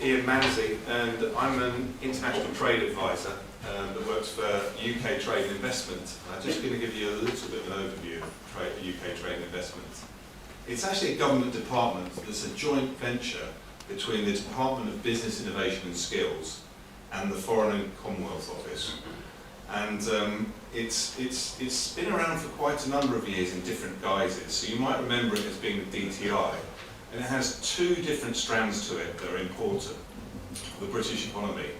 here, Manzie, and I'm an international trade advisor that works for UK Trade and Investment. I'm just going to give you a little bit of an overview of UK Trade and Investment. It's actually a government department that's a joint venture between the Department of Business Innovation and Skills and the Foreign and Commonwealth Office. And it's been around for quite a number of years in different guises. So you might remember it as being the DTI. And it has two different strands to it that are important for the British economy.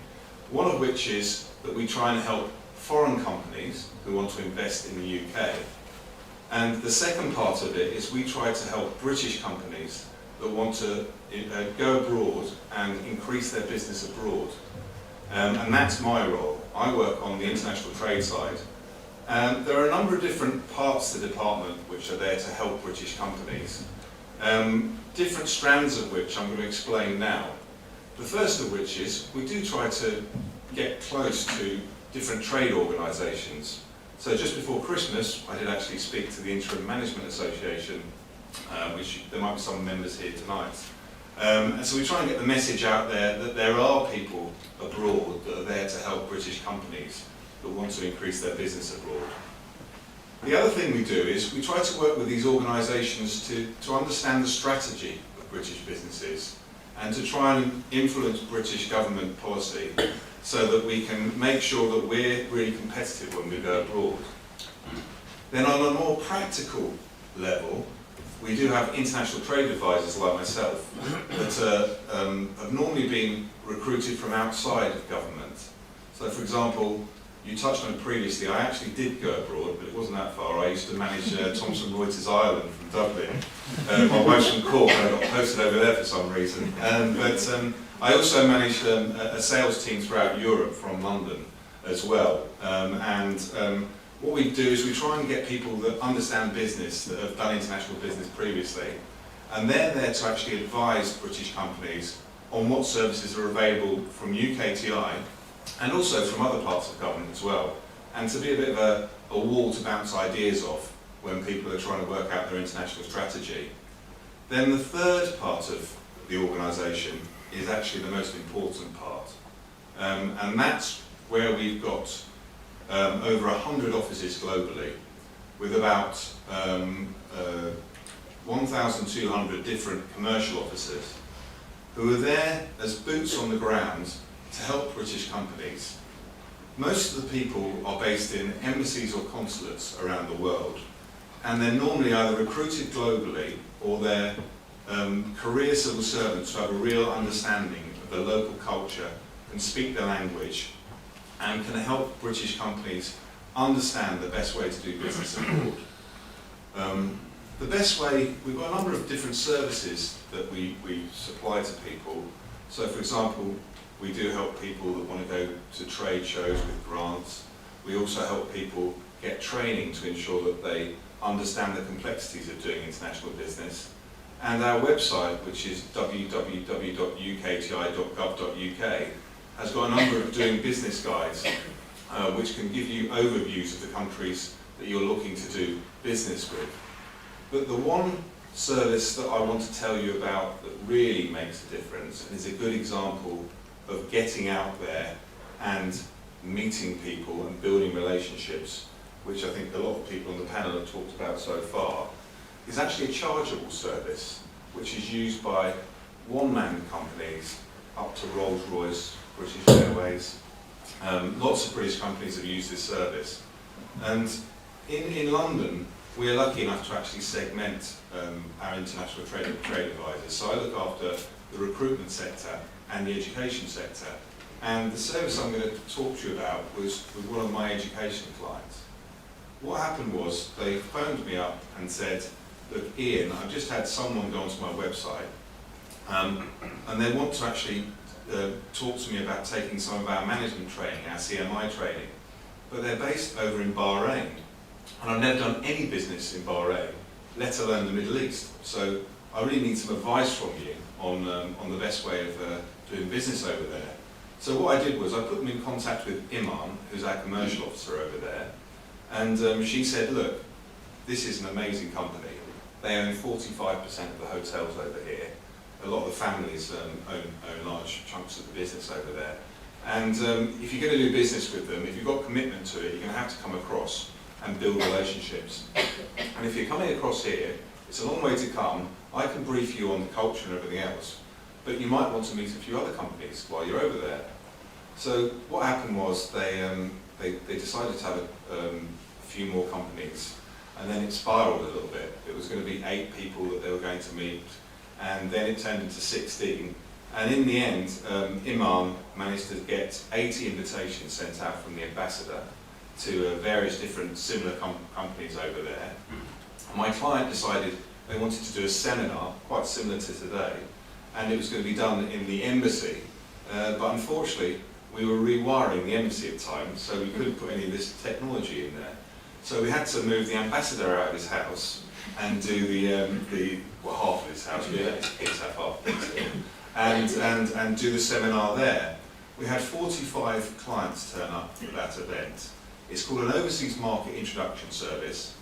One of which is that we try and help foreign companies who want to invest in the UK. And the second part of it is we try to help British companies that want to go abroad and increase their business abroad. And that's my role. I work on the international trade side. There are a number of different parts of the department which are there to help British companies. Different strands of which I'm going to explain now. The first of which is we do try to get close to different trade organisations. So just before Christmas I did actually speak to the Interim Management Association, which there might be some members here tonight. And so we try and get the message out there that there are people abroad that are there to help British companies that want to increase their business abroad. The other thing we do is we try to work with these organisations to understand the strategy of British businesses and to try and influence British government policy so that we can make sure that we're really competitive when we go abroad. Then on a more practical level, we do have international trade advisors like myself that have normally been recruited from outside of government. So for example, you touched on it previously, I actually did go abroad, but it wasn't that far. I used to manage Thomson Reuters Ireland from Dublin. My wife's from Cork and I got posted over there for some reason. But I also managed a sales team throughout Europe from London as well. What we do is we try and get people that understand business, that have done international business previously, and they're there to actually advise British companies on what services are available from UKTI and also from other parts of government as well, and to be a bit of a wall to bounce ideas off when people are trying to work out their international strategy. Then the third part of the organisation is actually the most important part, and that's where we've got over 100 offices globally with about 1,200 different commercial officers who are there as boots on the ground to help British companies. Most of the people are based in embassies or consulates around the world, and they're normally either recruited globally or they're career civil servants who have a real understanding of the local culture, can speak the language, and can help British companies understand the best way to do business abroad. The best way, we've got a number of different services that we supply to people. So for example, we do help people that want to go to trade shows with grants. We also help people get training to ensure that they understand the complexities of doing international business. And our website, which is www.ukti.gov.uk, has got a number of doing business guides which can give you overviews of the countries that you're looking to do business with. But the one service that I want to tell you about that really makes a difference and is a good example of getting out there and meeting people and building relationships, which I think a lot of people on the panel have talked about so far, is actually a chargeable service which is used by one-man companies up to Rolls-Royce, British Airways. Lots of British companies have used this service. And in London, we're lucky enough to actually segment our international trade advisors. So I look after the recruitment sector and the education sector. And the service I'm going to talk to you about was with one of my education clients. What happened was they phoned me up and said, look, Ian, I've just had someone go onto my website and they want to actually talk to me about taking some of our management training, our CMI training, but they're based over in Bahrain. And I've never done any business in Bahrain, let alone the Middle East. So I really need some advice from you on the best way of doing business over there. So what I did was I put them in contact with Iman, who's our commercial officer over there, and she said, look, this is an amazing company. They own 45% of the hotels over here. a lot of the families own large chunks of the business over there. And if you're going to do business with them, if you've got commitment to it, you're going to have to come across and build relationships. And if you're coming across here, it's a long way to come. I can brief you on the culture and everything else, but you might want to meet a few other companies while you're over there. So what happened was they decided to have a few more companies, and then it spiraled a little bit. It was going to be 8 people that they were going to meet, and then it turned into 16. And in the end, Imam managed to get 80 invitations sent out from the ambassador to various different similar companies over there. And my client decided they wanted to do a seminar quite similar to today, and it was going to be done in the embassy. But unfortunately, we were rewiring the embassy at the time, so we couldn't put any of this technology in there. So we had to move the ambassador out of his house and do well, half of his house, we let his kids have half of it, and do the seminar there. We had 45 clients turn up for that event. It's called an Overseas Market Introduction Service.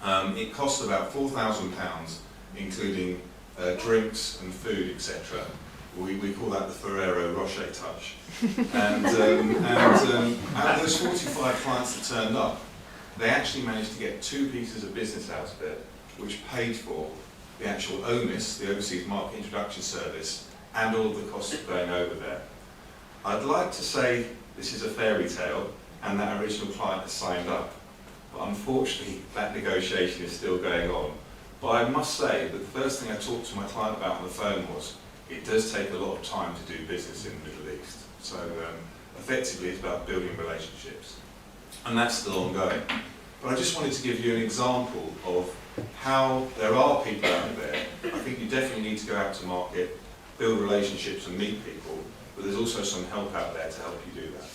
It cost about £4,000, including drinks and food, etc. We call that the Ferrero Rocher touch. And out of those 45 clients that turned up, they actually managed to get 2 pieces of business out of it, which paid for the actual OMIS, the Overseas Market Introduction Service, and all of the costs of going over there. I'd like to say this is a fairy tale, and that original client has signed up. But unfortunately, that negotiation is still going on. But I must say that the first thing I talked to my client about on the phone was, it does take a lot of time to do business in the Middle East. So effectively it's about building relationships. And that's still ongoing. But I just wanted to give you an example of how there are people out there. I think you definitely need to go out to market, build relationships and meet people, but there's also some help out there to help you do that.